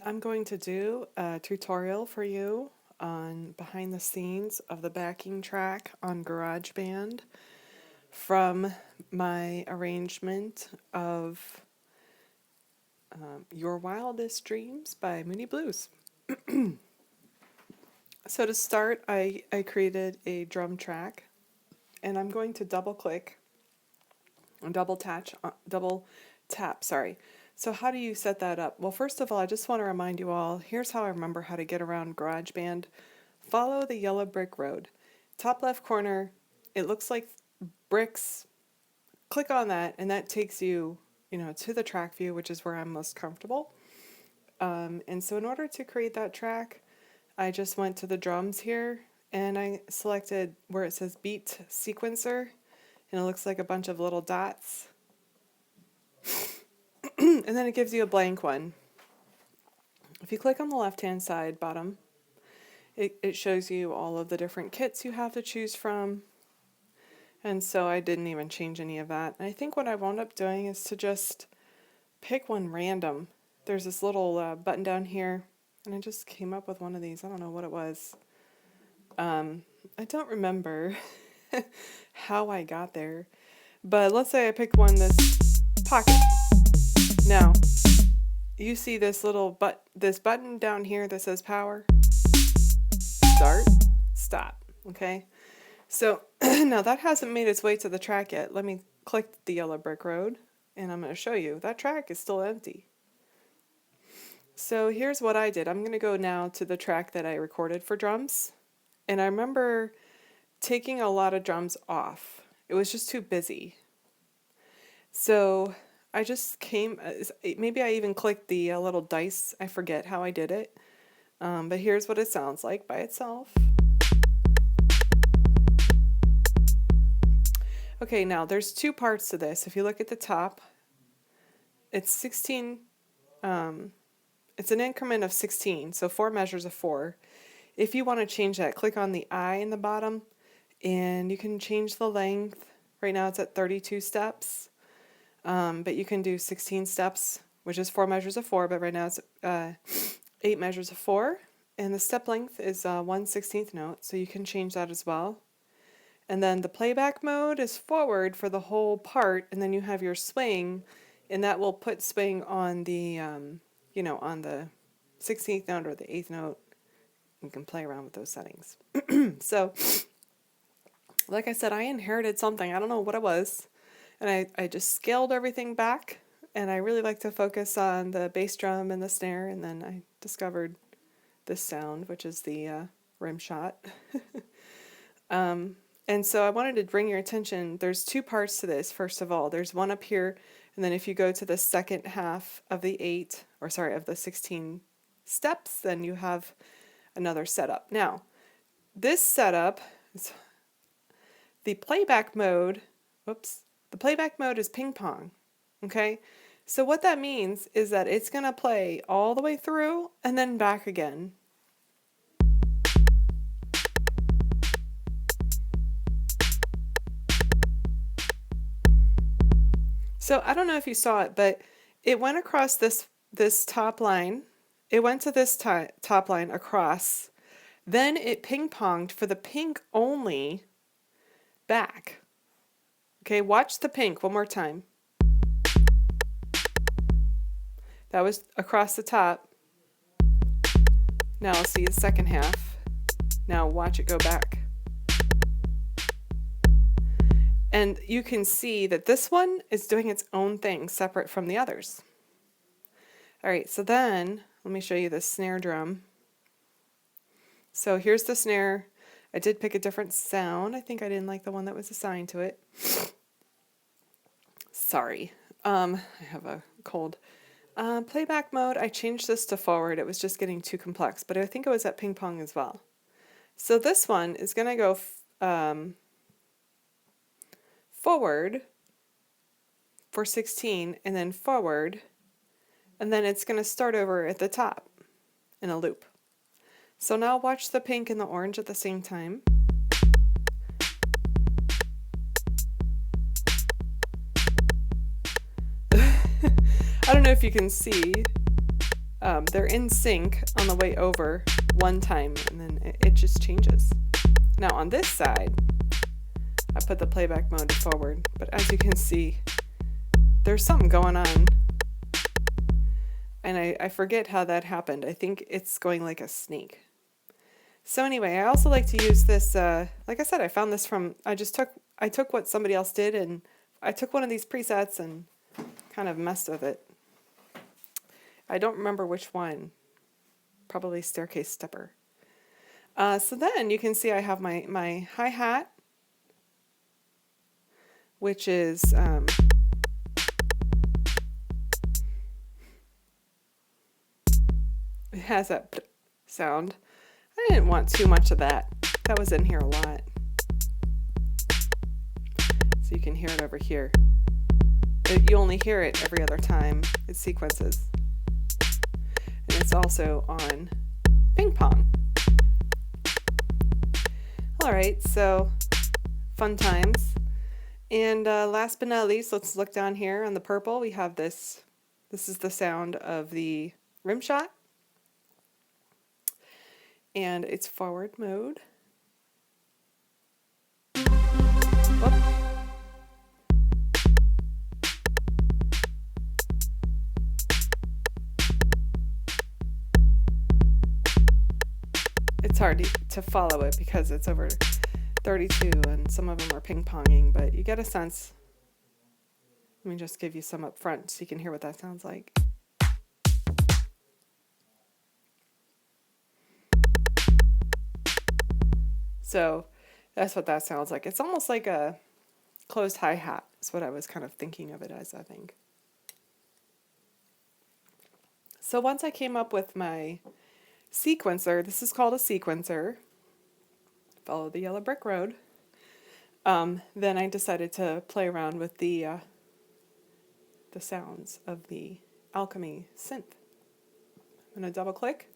I'm going to do a tutorial for you on behind the scenes of the backing track on GarageBand from my arrangement of Your Wildest Dreams by Moody Blues. So to start, I created a drum track, and I'm going to double tap, sorry. So how do you set that up? Well, first of all, I just want to remind you all, here's how I remember how to get around GarageBand. Follow the yellow brick road. Top left corner, it looks like bricks. Click on that, and that takes you, to the track view, which is where I'm most comfortable. And so in order to create that track, I just went to the drums here, and I selected where it says beat sequencer, and it looks like a bunch of little dots. And then it gives you a blank one. If you click on the left-hand side bottom, it shows you all of the different kits you have to choose from. And so I didn't even change any of that. And I think what I wound up doing is to just pick one random. There's this little button down here, and I just came up with one of these. I don't know what it was. I don't remember how I got there. But let's say I picked one this pocket. Now, you see this little this button down here that says power, start, stop, okay? So now that hasn't made its way to the track yet. Let me click the yellow brick road, and I'm going to show you that track is still empty. So here's what I did. I'm going to go now to the track that I recorded for drums, and I remember taking a lot of drums off. It was just too busy. So I just maybe I even clicked the little dice. I forget how I did it. But here's what it sounds like by itself. Okay, now there's two parts to this. If you look at the top, it's 16, it's an increment of 16, so 4 measures of 4. If you want to change that, click on the I in the bottom, and you can change the length. Right now it's at 32 steps. But you can do 16 steps, which is 4 measures of 4, but right now it's 8 measures of 4, and the step length is 1/16 note, so you can change that as well. And then the playback mode is forward for the whole part, and then you have your swing, and that will put swing on the, on the 16th note or the 8th note. You can play around with those settings. So, like I said, I inherited something. I don't know what it was. And I just scaled everything back, and I really like to focus on the bass drum and the snare, and then I discovered this sound, which is the rim shot. And so I wanted to bring your attention, there's two parts to this. First of all, there's one up here, and then if you go to the second half of the of the 16 steps, then you have another setup. Now, this setup is the playback mode, the playback mode is ping pong, okay? So what that means is that it's going to play all the way through and then back again. So I don't know if you saw it, but it went across this top line. It went to this top line across. Then it ping-ponged for the pink only back. Okay, watch the pink one more time. That was across the top. Now I'll see the second half. Now watch it go back. And you can see that this one is doing its own thing separate from the others. All right, so then let me show you the snare drum. So here's the snare. I did pick a different sound. I think I didn't like the one that was assigned to it. Sorry. I have a cold. Playback mode, I changed this to forward. It was just getting too complex, but I think it was at ping pong as well. So this one is going to go forward for 16 and then forward, and then it's going to start over at the top in a loop. So now watch the pink and the orange at the same time. I don't know if you can see, they're in sync on the way over one time, and then it just changes. Now on this side, I put the playback mode to forward, but as you can see, there's something going on. And I forget how that happened. I think it's going like a snake. So anyway, I also like to use this, like I said, I found this from, I took what somebody else did, and I took one of these presets and kind of messed with it. I don't remember which one. Probably Staircase Stepper. So then you can see I have my hi-hat, which is it has that sound. I didn't want too much of that. That was in here a lot. So you can hear it over here. But you only hear it every other time it sequences. And it's also on ping pong. Alright, so fun times. And last but not least, let's look down here on the purple. We have this. This is the sound of the rim shot. And it's forward mode. Whoop. It's hard to follow it because it's over 32 and some of them are ping-ponging, but you get a sense. Let me just give you some up front so you can hear what that sounds like. So that's what that sounds like. It's almost like a closed hi-hat is what I was kind of thinking of it as, I think. So once I came up with my sequencer, this is called a sequencer, follow the yellow brick road, then I decided to play around with the sounds of the Alchemy synth. I'm going to double click.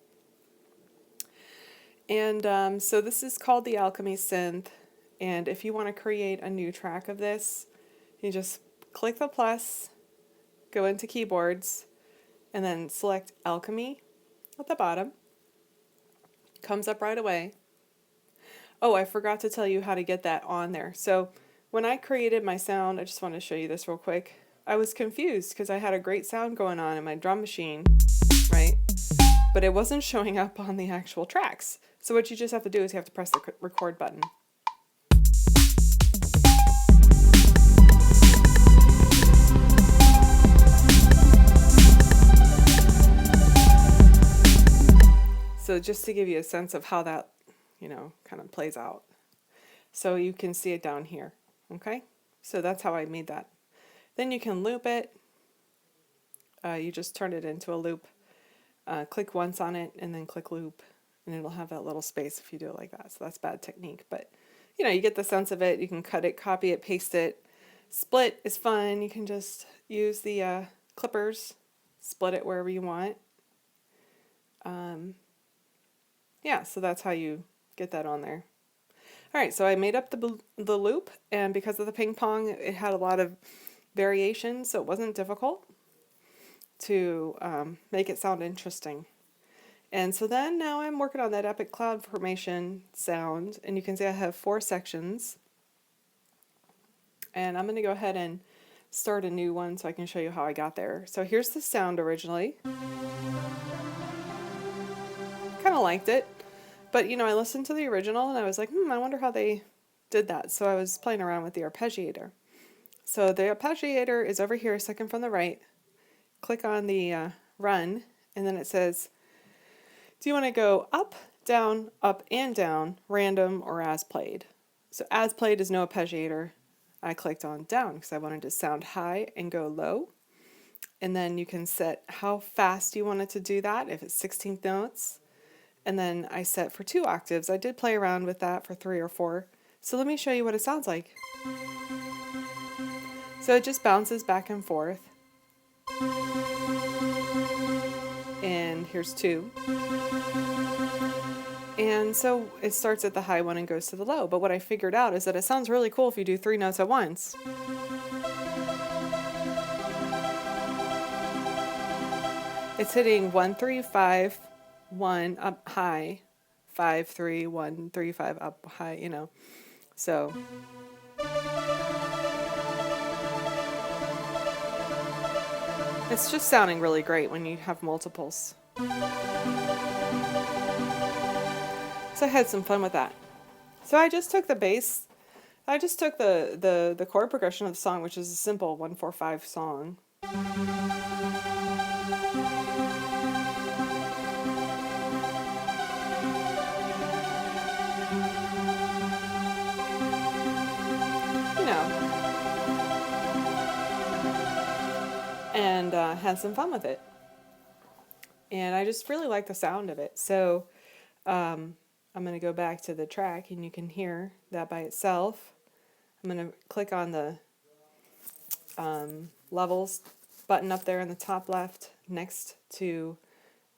And so this is called the Alchemy synth, and if you want to create a new track of this, you just click the plus, go into keyboards, and then select Alchemy at the bottom. Comes up right away. Oh, I forgot to tell you how to get that on there. So when I created my sound, I just want to show you this real quick. I was confused because I had a great sound going on in my drum machine, right? But it wasn't showing up on the actual tracks. So what you just have to do is you have to press the record button. So just to give you a sense of how that, kind of plays out. So you can see it down here, okay? So that's how I made that. Then you can loop it. You just turn it into a loop. Click once on it and then click loop, and it'll have that little space if you do it like that. So that's bad technique, but you get the sense of it. You can cut it, copy it, paste it. Split is fun. You can just use the clippers, split it wherever you want. Yeah, so that's how you get that on there. All right, so I made up the loop, and because of the ping pong, it had a lot of variation, so it wasn't difficult to make it sound interesting. And so then now I'm working on that epic cloud formation sound, and you can see I have 4 sections. And I'm going to go ahead and start a new one so I can show you how I got there. So here's the sound originally. Kind of of liked it. But, you know, I listened to the original and I was like, I wonder how they did that. So I was playing around with the arpeggiator. So the arpeggiator is over here, second from the right. Click on the run, and then it says, do you want to go up, and down, random, or as played? So as played is no arpeggiator. I clicked on down because I wanted to sound high and go low. And then you can set how fast you want it to do that, if it's 16th notes. And then I set for 2 octaves. I did play around with that for 3 or 4. So let me show you what it sounds like. So it just bounces back and forth. And here's 2. And so it starts at the high one and goes to the low. But what I figured out is that it sounds really cool if you do 3 notes at once. It's hitting 1, 3, 5, 1 up high, 5, 3, 1, 3, 5 up high, you know. So it's just sounding really great when you have multiples. So I had some fun with that. So I just took the bass, I just took the chord progression of the song, which is a simple 1-4-5 song. And had some fun with it. And I just really like the sound of it. So I'm going to go back to the track and you can hear that by itself. I'm going to click on the levels button up there in the top left next to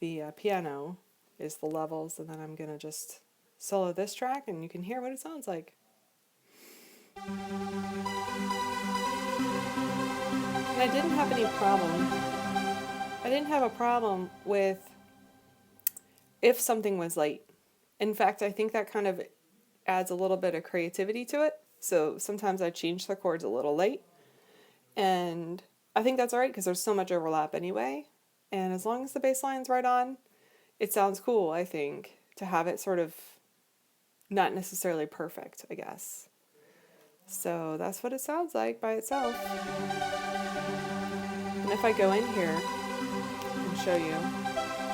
the piano is the levels, and then I'm going to just solo this track and you can hear what it sounds like. And I didn't have any problem. I didn't have a problem with if something was late. In fact, I think that kind of adds a little bit of creativity to it. So sometimes I change the chords a little late. And I think that's all right because there's so much overlap anyway. And as long as the bass line's right on, it sounds cool, I think, to have it sort of not necessarily perfect, I guess. So that's what it sounds like by itself. And if I go in here and show you,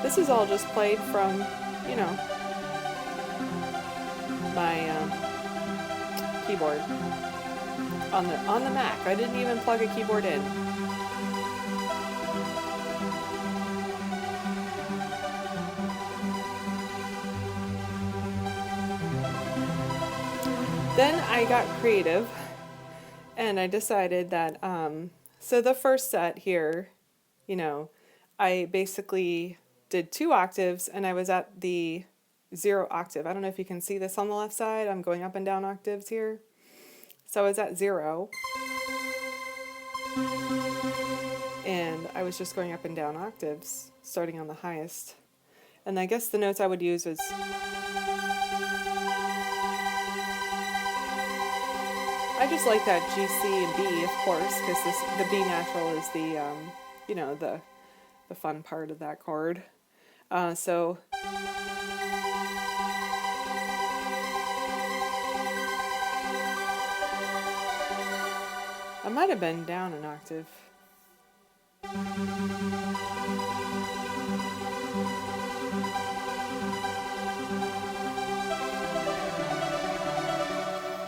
this is all just played from, you know, my keyboard on the Mac. I didn't even plug a keyboard in. Then I got creative and I decided that, so the first set here, you know, I basically did 2 octaves and I was at the 0 octave. I don't know if you can see this on the left side. I'm going up and down octaves here. So I was at 0. And I was just going up and down octaves, starting on the highest. And I guess the notes I would use was... I just like that G, C, and B, of course, because the B natural is the, you know, the fun part of that chord. So I might have been down an octave.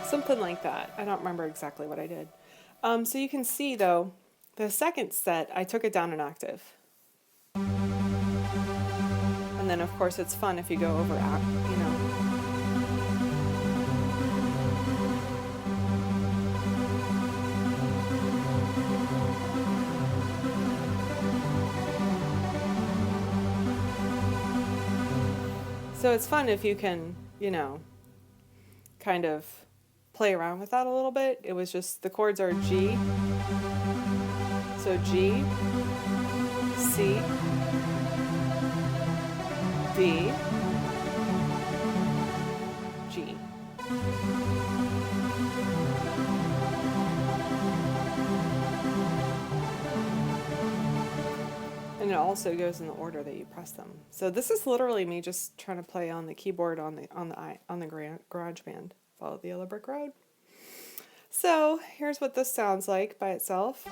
Something like that. I don't remember exactly what I did. So you can see, though, the second set, I took it down an octave. And then, of course, it's fun if you go over, you know. So it's fun if you can, you know, kind of play around with that a little bit. It was just, the chords are G, so G, C, D, G. And it also goes in the order that you press them. So this is literally me just trying to play on the keyboard on the GarageBand. Follow the Yellow Brick Road. So here's what this sounds like by itself.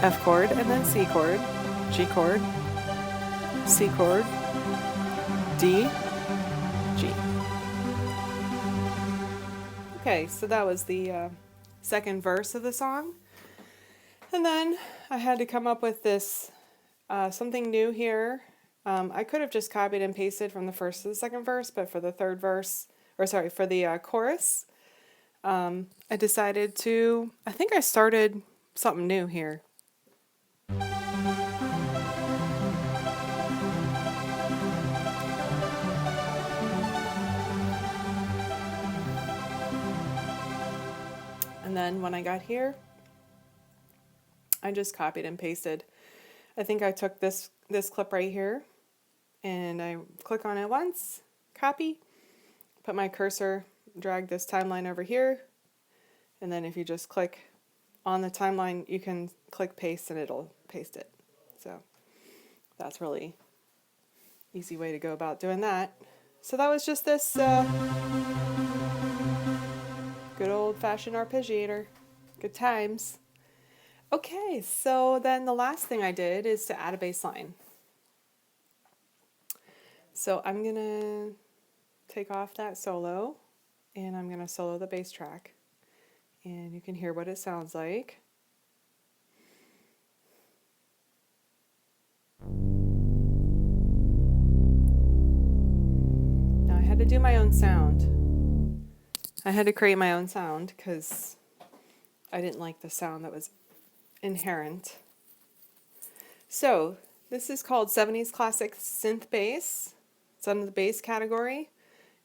F chord, and then C chord, G chord, C chord, D, G. Okay, so that was the second verse of the song. And then I had to come up with this, something new here. I could have just copied and pasted from the first to the second verse, but for the third verse, or sorry, for the chorus, I decided to, I think I started something new here. And then when I got here, I just copied and pasted. I think I took this clip right here, and I click on it once, copy, put my cursor, drag this timeline over here, and then if you just click on the timeline, you can click paste and it'll paste it. So that's really easy way to go about doing that. So that was just this good old-fashioned arpeggiator. Good times. Okay, so then the last thing I did is to add a bass line. So I'm going to take off that solo, and I'm going to solo the bass track. And you can hear what it sounds like. Now I had to do my own sound. I had to create my own sound because I didn't like the sound that was inherent. So this is called 70s Classic Synth Bass. It's under the bass category,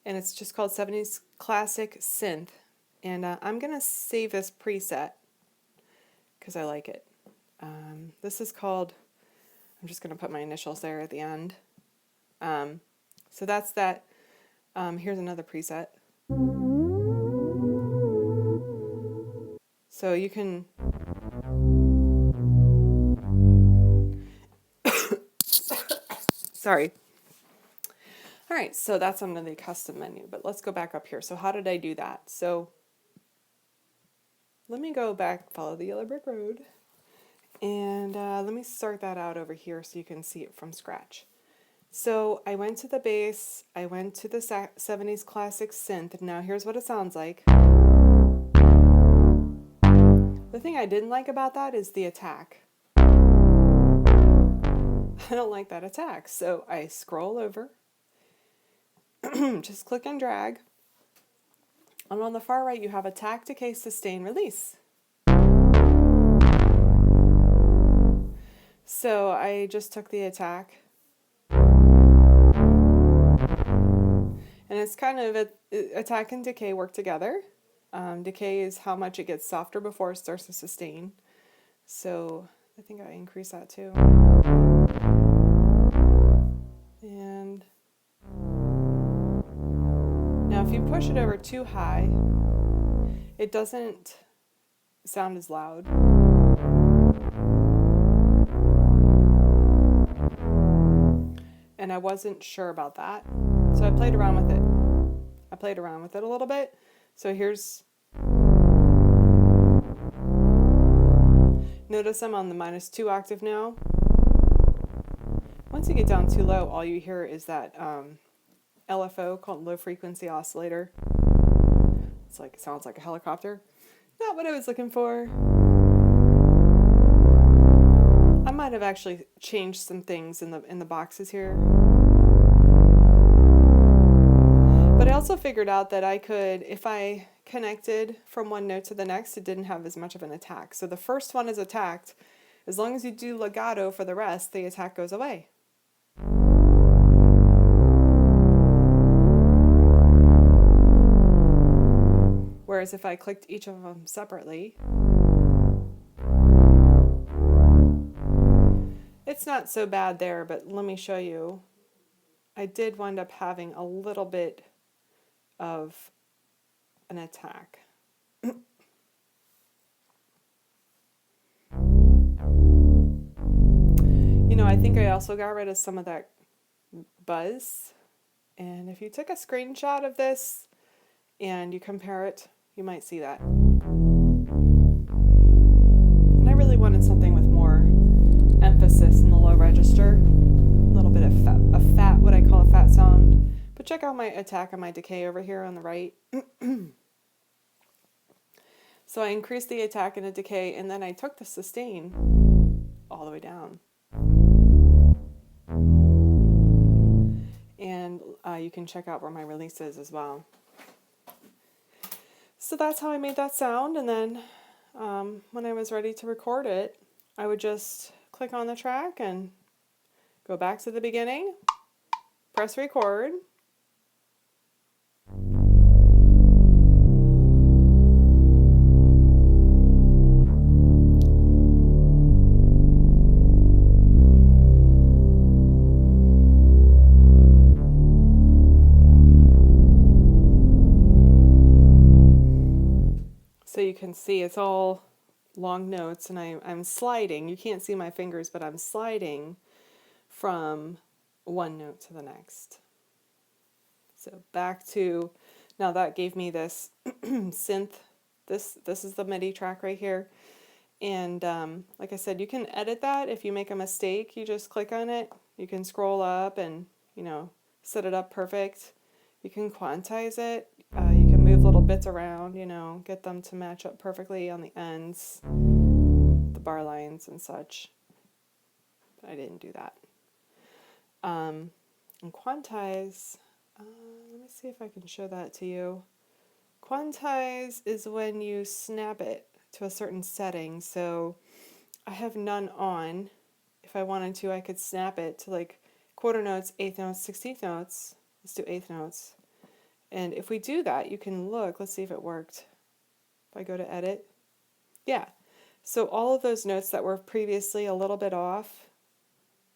and it's just called 70s Classic Synth. And I'm going to save this preset because I like it. This is called, I'm just going to put my initials there at the end. So that's that. Here's another preset. So you can sorry. All right, so that's under the custom menu, but let's go back up here. So how did I do that? So let me go back, follow the Yellow Brick Road, and let me start that out over here so you can see it from scratch. So I went to the bass, I went to the 70s Classic Synth, and now here's what it sounds like. The thing I didn't like about that is the attack. I don't like that attack, so I scroll over, just click and drag, and on the far right you have attack, decay, sustain, release. So I just took the attack, and it's kind of attack and decay work together. Decay is how much it gets softer before it starts to sustain. So I think I increase that too. And now if you push it over too high, it doesn't sound as loud. And I wasn't sure about that. So I played around with it. I played around with it a little bit. So here's, notice I'm on the -2 octave now. Once you get down too low, all you hear is that LFO, called low frequency oscillator. It's like, it sounds like a helicopter. Not what I was looking for. I might have actually changed some things in the boxes here. But I also figured out that I could, if I connected from one note to the next, it didn't have as much of an attack. So the first one is attacked. As long as you do legato for the rest, the attack goes away. Whereas if I clicked each of them separately, it's not so bad there, but let me show you. I did wind up having a little bit of an attack. You know, I think I also got rid of some of that buzz. And if you took a screenshot of this and you compare it, you might see that. And I really wanted something with more emphasis in the low register. A little bit of fat, what I call a fat sound. But check out my attack and my decay over here on the right. So I increased the attack and the decay, and then I took the sustain all the way down. And you can check out where my release is as well. So that's how I made that sound, and then when I was ready to record it, I would just click on the track and go back to the beginning, press record, so you can see it's all long notes, and I'm sliding. You can't see my fingers, but I'm sliding from one note to the next. So back to, now that gave me this synth. This is the MIDI track right here. And like I said, you can edit that. If you make a mistake, you just click on it. You can scroll up and, you know, set it up perfect. You can quantize it. You can move little bits around, you know, get them to match up perfectly on the ends, the bar lines and such. But I didn't do that. And quantize, let me see if I can show that to you. Quantize is when you snap it to a certain setting. So I have none on. If I wanted to, I could snap it to like quarter notes, eighth notes, 16th notes. Let's do eighth notes. And if we do that, you can look, let's see if it worked. If I go to edit. Yeah. So all of those notes that were previously a little bit off,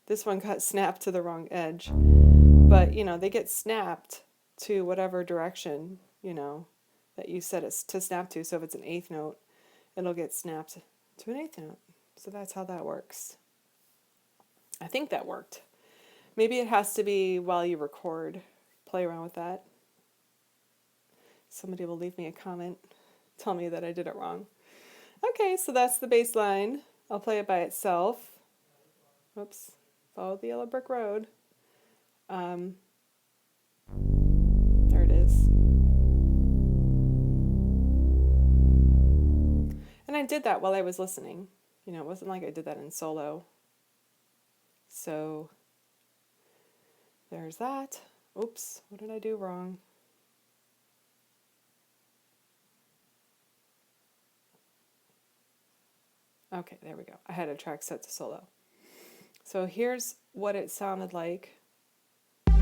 this one got snapped to the wrong edge. But, you know, they get snapped to whatever direction, you know, that you set it to snap to. So if it's an eighth note, it'll get snapped to an eighth note. So that's how that works. I think that worked. Maybe it has to be while you record. Play around with that. Somebody will leave me a comment, tell me that I did it wrong. Okay, so that's the bass line. I'll play it by itself. Whoops, follow the yellow brick road. There it is. And I did that while I was listening. You know, it wasn't like I did that in solo. So there's that. Oops, what did I do wrong? Okay, there we go. I had a track set to solo. So here's what it sounded like. I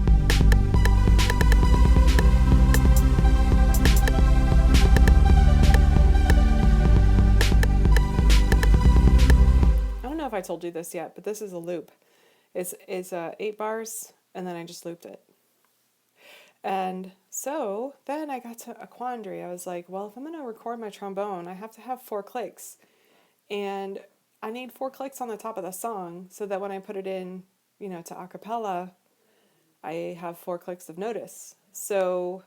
don't know if I told you this yet, but this is a loop. It's 8 bars, and then I just looped it. And so then I got to a quandary. I was like, well, if I'm going to record my trombone, I have to have 4 clicks. And I need 4 clicks on the top of the song so that when I put it in, you know, to acapella, I have 4 clicks of notice. So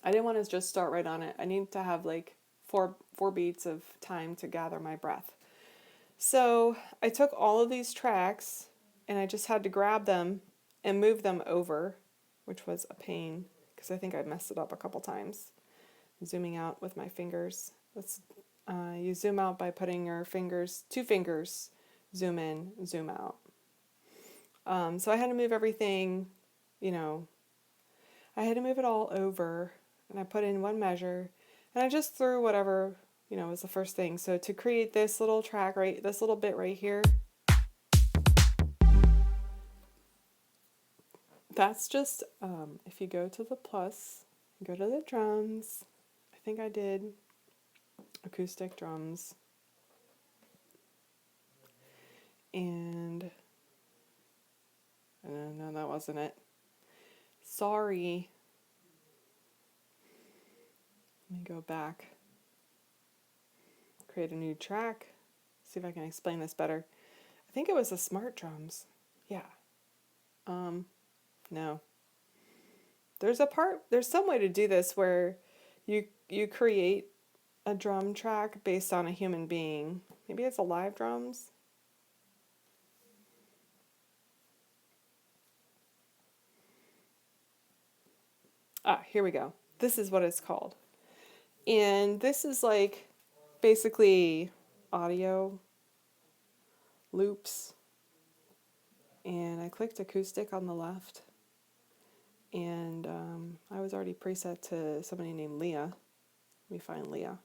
I didn't want to just start right on it. I need to have like four beats of time to gather my breath. So I took all of these tracks and I just had to grab them and move them over, which was a pain because I think I messed it up a couple times. Zooming out with my fingers. You zoom out by putting your fingers, 2 fingers, zoom in, zoom out. So I had to move everything, you know, I had to move it all over, and I put in 1 measure, and I just threw whatever, you know, was the first thing. So to create this little track, right, this little bit right here, that's just, if you go to the plus, go to the drums, I think I did acoustic drums, And no, that wasn't it. Sorry. Let me go back. Create a new track. See if I can explain this better. I think it was the smart drums. Yeah. No. There's some way to do this where you create a drum track based on a human being. Maybe it's a live drums. Here we go. This is what it's called. And this is like basically audio loops. And I clicked acoustic on the left. And I was already preset to somebody named Leah. Let me find Leah.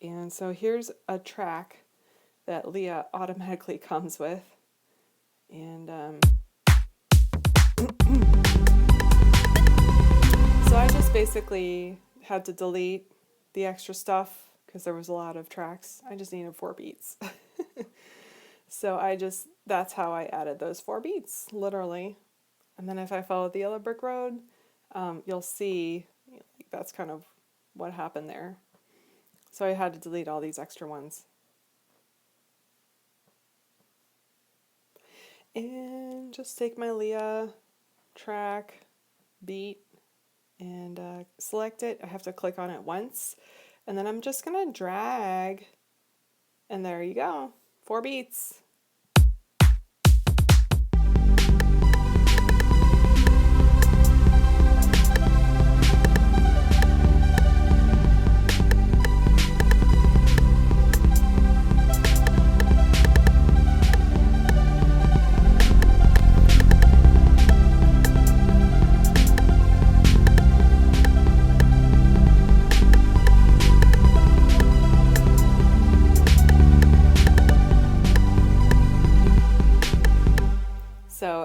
And so here's a track that Leah automatically comes with. And so I just basically had to delete the extra stuff because there was a lot of tracks. I just needed 4 beats. So that's how I added those 4 beats, literally. And then if I follow the yellow brick road, you'll see that's kind of what happened there. So I had to delete all these extra ones. And just take my Leah track, beat, and select it. I have to click on it once. And then I'm just going to drag. And there you go. 4 beats.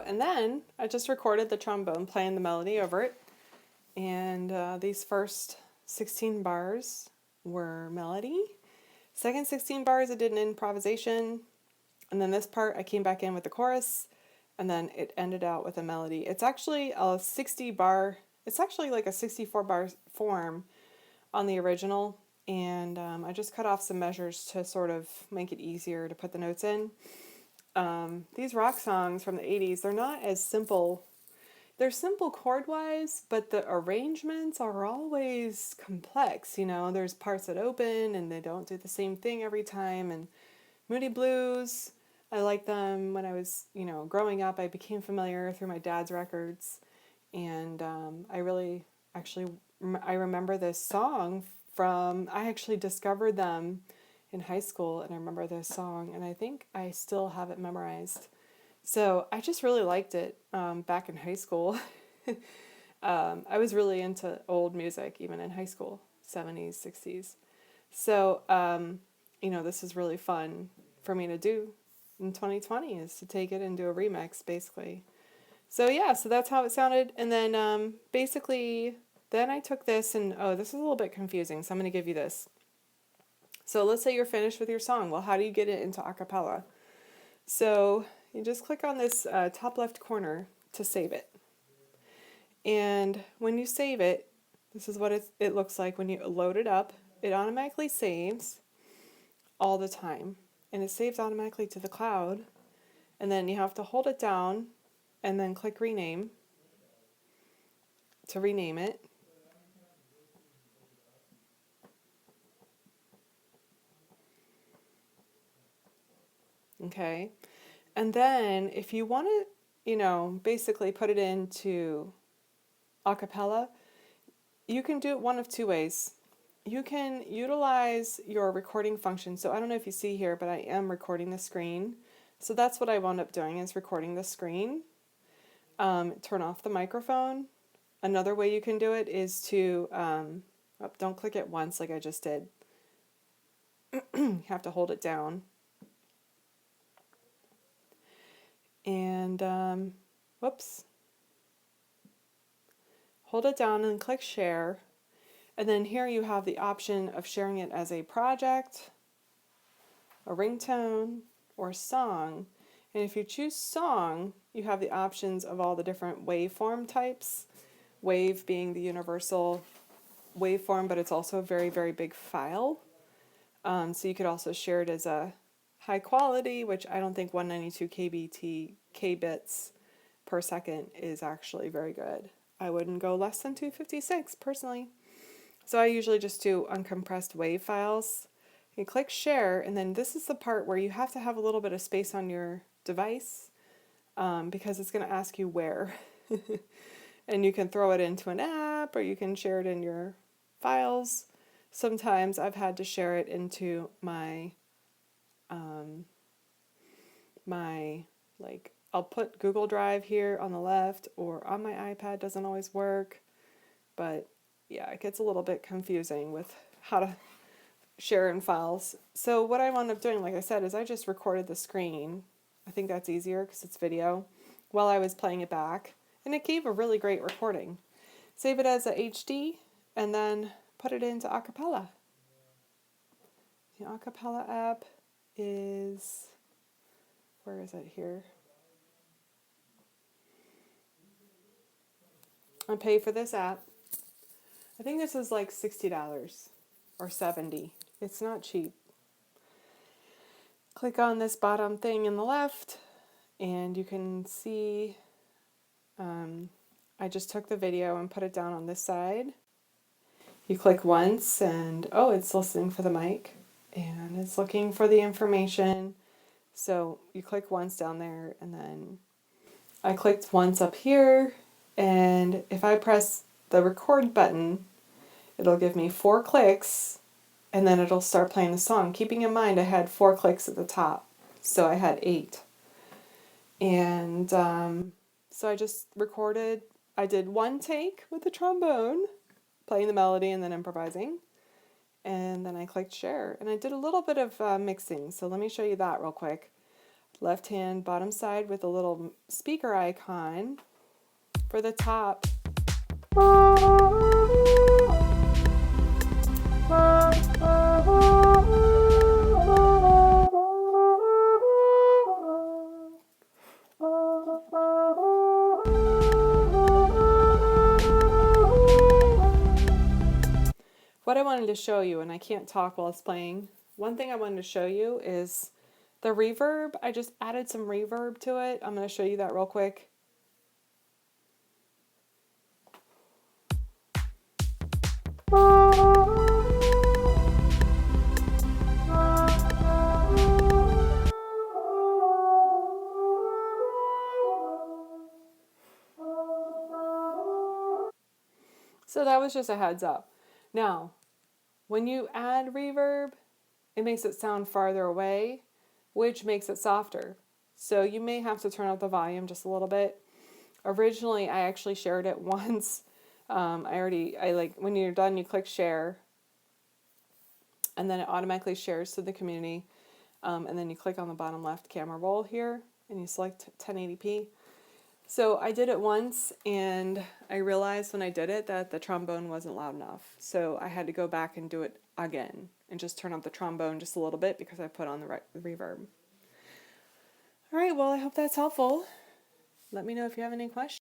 And then I just recorded the trombone playing the melody over it. And these first 16 bars were melody. Second 16 bars I did an improvisation. And then this part I came back in with the chorus. And then it ended out with a melody. It's actually a 60 bar, it's actually like a 64 bar form on the original. And I just cut off some measures to sort of make it easier to put the notes in. These rock songs from the 80s, they're not as simple. They're simple chord-wise, but the arrangements are always complex, There's parts that open and they don't do the same thing every time. And Moody Blues, I liked them when I was, growing up. I became familiar through my dad's records. And I really, I remember this song I actually discovered them in high school, and I remember this song, and I think I still have it memorized. So I just really liked it back in high school. I was really into old music, even in high school, 70s, 60s. So, this is really fun for me to do in 2020, is to take it and do a remix, basically. So yeah, so that's how it sounded. And then basically, then I took this and, this is a little bit confusing, so I'm going to give you this. So let's say you're finished with your song. Well, how do you get it into Acapella? So you just click on this top left corner to save it. And when you save it, this is what it looks like when you load it up. It automatically saves all the time. And it saves automatically to the cloud. And then you have to hold it down and then click rename to rename it. Okay, and then if you want to, basically put it into Acapella, you can do it one of 2 ways. You can utilize your recording function. So I don't know if you see here, but I am recording the screen. So that's what I wound up doing, is recording the screen. Turn off the microphone. Another way you can do it is to, don't click it once like I just did. You have to hold it down. And, whoops. Hold it down and click share. And then here you have the option of sharing it as a project, a ringtone, or song. And if you choose song, you have the options of all the different waveform types. Wave being the universal waveform, but it's also a very, very big file. So you could also share it as a high quality, which I don't think 192 kbits per second is actually very good. I wouldn't go less than 256 personally. So I usually just do uncompressed WAV files. You click share, and then this is the part where you have to have a little bit of space on your device because it's going to ask you where. And you can throw it into an app or you can share it in your files. Sometimes I've had to share it into my I'll put Google Drive here on the left, or on my iPad. Doesn't always work, but yeah, it gets a little bit confusing with how to share in files. So what I wound up doing, like I said, is I just recorded the screen. I think that's easier because it's video, while I was playing it back, and it gave a really great recording. Save it as a HD and then put it into Acapella. The Acapella app is, where is it here? I pay for this app. I think this is like $60 or $70. It's not cheap. Click on this bottom thing in the left and you can see I just took the video and put it down on this side. You click once and oh, it's listening for the mic and it's looking for the information. So you click once down there, and then I clicked once up here, and if I press the record button, it'll give me 4 clicks, and then it'll start playing the song. Keeping in mind I had 4 clicks at the top, so I had 8. And so I just recorded, I did 1 take with the trombone, playing the melody and then improvising. And then I clicked share, and I did a little bit of mixing, so let me show you that real quick. Left hand bottom side with a little speaker icon for the top. What I wanted to show you, and I can't talk while it's playing, one thing I wanted to show you is the reverb. I just added some reverb to it. I'm going to show you that real quick. So that was just a heads up. Now, when you add reverb, it makes it sound farther away, which makes it softer. So you may have to turn up the volume just a little bit. Originally, I actually shared it once. When you're done, you click share, and then it automatically shares to the community. And then you click on the bottom left camera roll here, and you select 1080p. So I did it once, and I realized when I did it that the trombone wasn't loud enough. So I had to go back and do it again and just turn up the trombone just a little bit because I put on the reverb. All right, well, I hope that's helpful. Let me know if you have any questions.